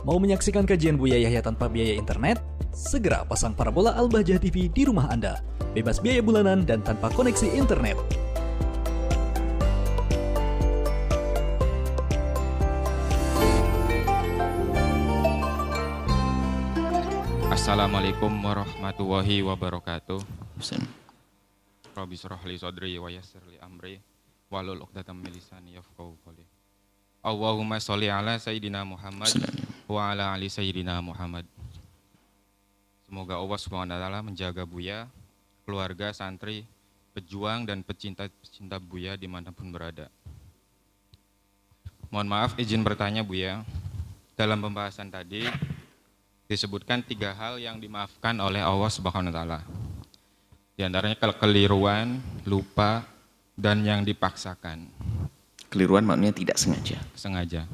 Mau menyaksikan kajian Buya Yahya tanpa biaya internet? Segera pasang parabola Al-Bahjah TV di rumah Anda. Bebas biaya bulanan dan tanpa koneksi internet. Assalamualaikum warahmatullahi wabarakatuh. Rabbi shrah li sadri wa yassir li amri wahlul 'uqdatam min lisani yafqahu qawli. Allahumma sholli ala sayyidina Muhammad wa ala ali sayyidina Muhammad. Semoga Allah Subhanahu wa taala menjaga Buya, keluarga, santri, pejuang dan pecinta Buya dimanapun berada. Mohon maaf izin bertanya Buya. Dalam pembahasan tadi disebutkan 3 hal yang dimaafkan oleh Allah Subhanahu wa taala. Di antaranya kekeliruan, lupa, dan yang dipaksakan. Keliruan maknanya tidak sengaja.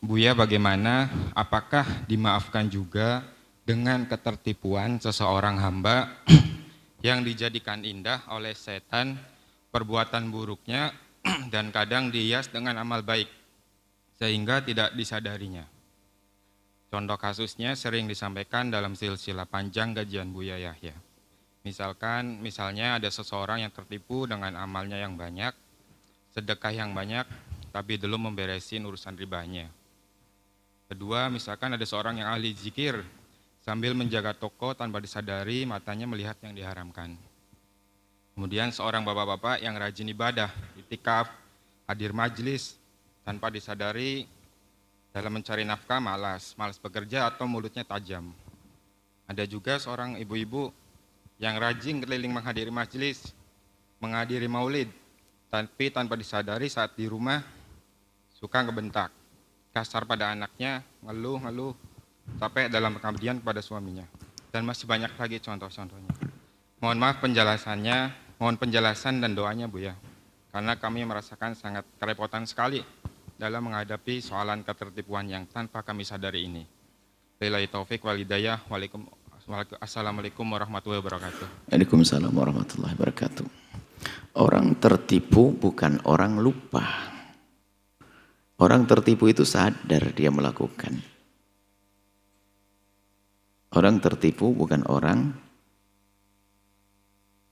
Buya bagaimana, apakah dimaafkan juga dengan ketertipuan seseorang hamba yang dijadikan indah oleh setan perbuatan buruknya dan kadang dihias dengan amal baik sehingga tidak disadarinya? Contoh kasusnya sering disampaikan dalam silsilah panjang kajian Buya Yahya. Misalnya ada seseorang yang tertipu dengan amalnya yang banyak, sedekah yang banyak, tapi belum memberesin urusan ribanya. Kedua, misalkan ada seorang yang ahli zikir, sambil menjaga toko tanpa disadari matanya melihat yang diharamkan. Kemudian seorang bapak-bapak yang rajin ibadah, itikaf, hadir majlis, tanpa disadari dalam mencari nafkah malas bekerja atau mulutnya tajam. Ada juga seorang ibu-ibu yang rajin keliling menghadiri majelis, menghadiri maulid, tapi tanpa disadari saat di rumah suka ngebentak, kasar pada anaknya, ngeluh, sampai dalam pengabdian kepada suaminya. Dan masih banyak lagi contoh-contohnya. Mohon maaf penjelasannya, mohon penjelasan dan doanya Buya, karena kami merasakan sangat kerepotan sekali dalam menghadapi soalan ketertipuan yang tanpa kami sadari ini. Billahi taufik wal hidayah. Assalamualaikum warahmatullahi wabarakatuh. Waalaikumsalam warahmatullahi wabarakatuh. Orang tertipu bukan orang lupa. Orang tertipu itu sadar dia melakukan. Orang tertipu bukan orang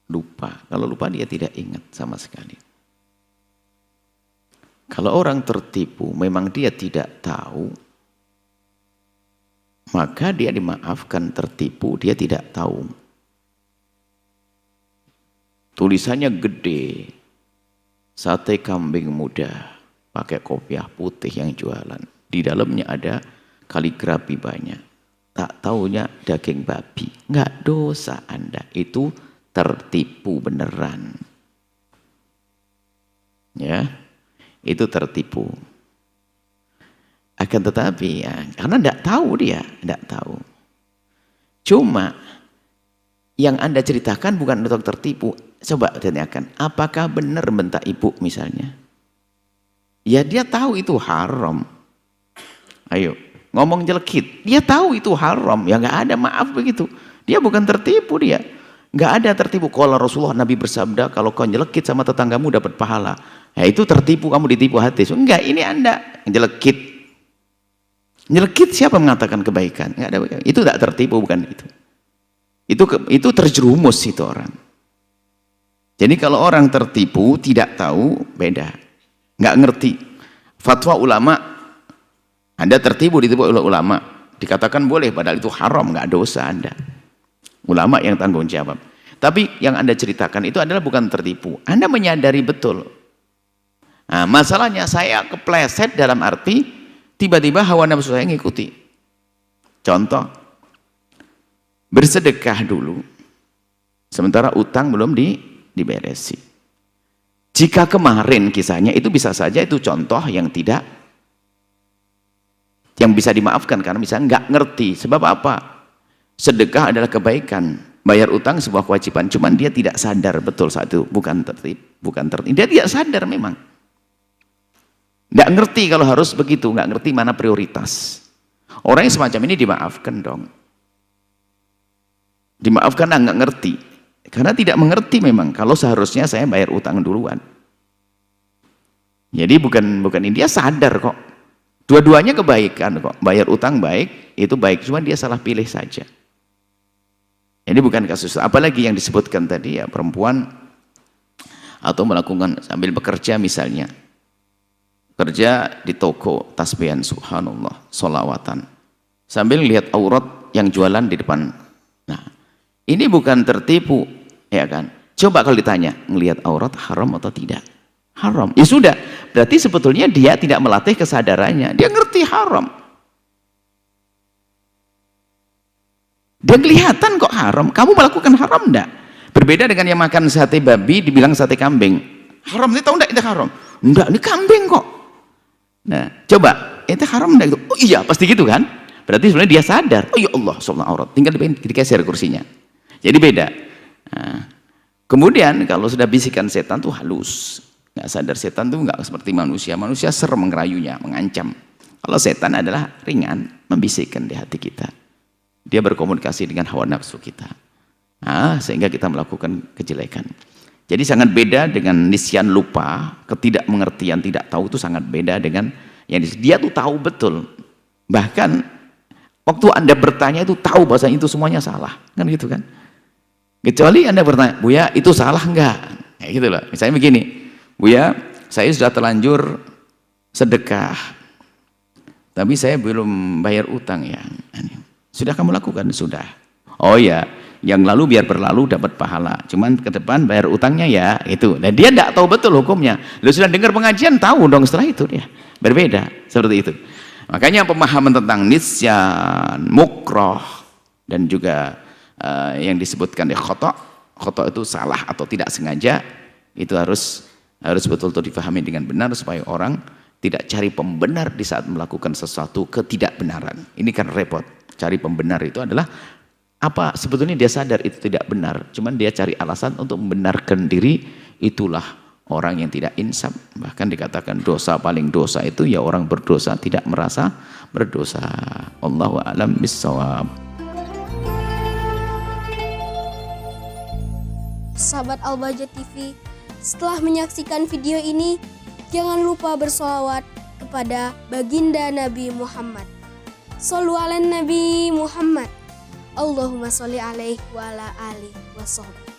lupa. Kalau lupa dia tidak ingat sama sekali. Kalau orang tertipu memang dia tidak tahu, maka dia dimaafkan. Tertipu dia tidak tahu. Tulisannya gede, sate kambing muda, pakai kopiah putih yang jualan. Di dalamnya ada kaligrafi banyak. Tak taunya daging babi. Enggak dosa Anda, itu tertipu beneran. Ya, itu tertipu. Akan tetapi ya, karena tidak tahu dia, tidak tahu. Cuma yang Anda ceritakan bukan untuk tertipu. Coba tanyakan, apakah benar bentak ibu misalnya? Ya dia tahu itu haram. Ayo, ngomong jelekit, dia tahu itu haram. Ya nggak ada maaf begitu. Dia bukan tertipu dia. Nggak ada tertipu. Kalau Rasulullah Nabi bersabda, kalau kau jelekit sama tetanggamu dapat pahala. Ya itu tertipu, kamu ditipu hati. So, enggak, ini Anda jelekit. Nyelekit siapa mengatakan kebaikan? Nggak ada, itu tidak tertipu, bukan itu. Itu terjerumus itu orang. Jadi kalau orang tertipu tidak tahu, beda, nggak ngerti. Fatwa ulama, Anda tertipu ditipu oleh ulama, dikatakan boleh, padahal itu haram, nggak dosa Anda. Ulama yang tanggung jawab. Tapi yang Anda ceritakan itu adalah bukan tertipu. Anda menyadari betul. Nah, masalahnya saya kepleset dalam arti tiba-tiba hawa nafsu saya ngikuti. Contoh, bersedekah dulu, sementara utang belum diberesi. Jika kemarin kisahnya itu bisa saja itu contoh yang bisa dimaafkan karena misalnya nggak ngerti. Sebab apa? Sedekah adalah kebaikan, bayar utang sebuah kewajiban. Cuman dia tidak sadar betul saat itu bukan tertib. Dia tidak sadar memang. Nggak ngerti kalau harus begitu, nggak ngerti mana prioritas. Orang yang semacam ini dimaafkan dong. Dimaafkan nggak ngerti. Karena tidak mengerti memang, kalau seharusnya saya bayar utang duluan. Jadi bukan ini, dia sadar kok. Dua-duanya kebaikan kok. Bayar utang baik, itu baik. Cuma dia salah pilih saja. Ini bukan kasus. Apalagi yang disebutkan tadi ya, perempuan atau melakukan sambil bekerja misalnya. Kerja di toko, tasbihan, subhanallah, sholawatan. Sambil lihat aurat yang jualan di depan. Nah, ini bukan tertipu, ya kan? Coba kalau ditanya, ngelihat aurat haram atau tidak? Haram. Ya sudah, berarti sebetulnya dia tidak melatih kesadarannya. Dia ngerti haram. Dia kelihatan kok haram. Kamu melakukan haram enggak? Berbeda dengan yang makan sate babi dibilang sate kambing. Haram, ini tahu enggak itu haram? Enggak, ini kambing kok. Nah, coba, itu haram enggak itu? Oh iya, pasti gitu kan? Berarti sebenarnya dia sadar. Oh ya Allah, sholat aurat. Tinggal digeser kursinya. Jadi beda. Nah, kemudian kalau sudah bisikan setan tuh halus. Nggak sadar setan tuh nggak seperti manusia. Manusia serem mengerayunya, mengancam. Kalau setan adalah ringan, membisikkan di hati kita. Dia berkomunikasi dengan hawa nafsu kita. Nah, sehingga kita melakukan kejelekan. Jadi sangat beda dengan nisyan lupa, ketidakmengertian, tidak tahu itu sangat beda dengan yang dia tuh tahu betul. Bahkan waktu Anda bertanya itu tahu bahasanya itu semuanya salah. Kan gitu kan? Kecuali Anda bertanya, Buya itu salah enggak? Kayak gitu loh. Misalnya begini. Buya, saya sudah terlanjur sedekah, tapi saya belum bayar utang ya. Sudah kamu lakukan? Sudah. Oh ya, yang lalu biar berlalu dapat pahala. Cuman ke depan bayar utangnya ya, itu. Dan dia tidak tahu betul hukumnya. Lu sudah dengar pengajian, tahu dong setelah itu dia. Berbeda, seperti itu. Makanya pemahaman tentang nisyan, mukroh, dan juga yang disebutkan di khotok itu salah atau tidak sengaja, itu harus betul-betul difahami dengan benar supaya orang tidak cari pembenar di saat melakukan sesuatu ketidakbenaran. Ini kan repot. Cari pembenar itu adalah apa? Sebetulnya dia sadar itu tidak benar, cuman dia cari alasan untuk membenarkan diri. Itulah orang yang tidak insaf. Bahkan dikatakan dosa paling dosa itu ya orang berdosa tidak merasa berdosa. Allahu a'lam bissawab. Sahabat Al-Bahjah TV, setelah menyaksikan video ini, jangan lupa bersolawat kepada baginda Nabi Muhammad. Shollu ala Nabi Muhammad. Allahumma sholli alaihi wa ala alihi wa sahbihi.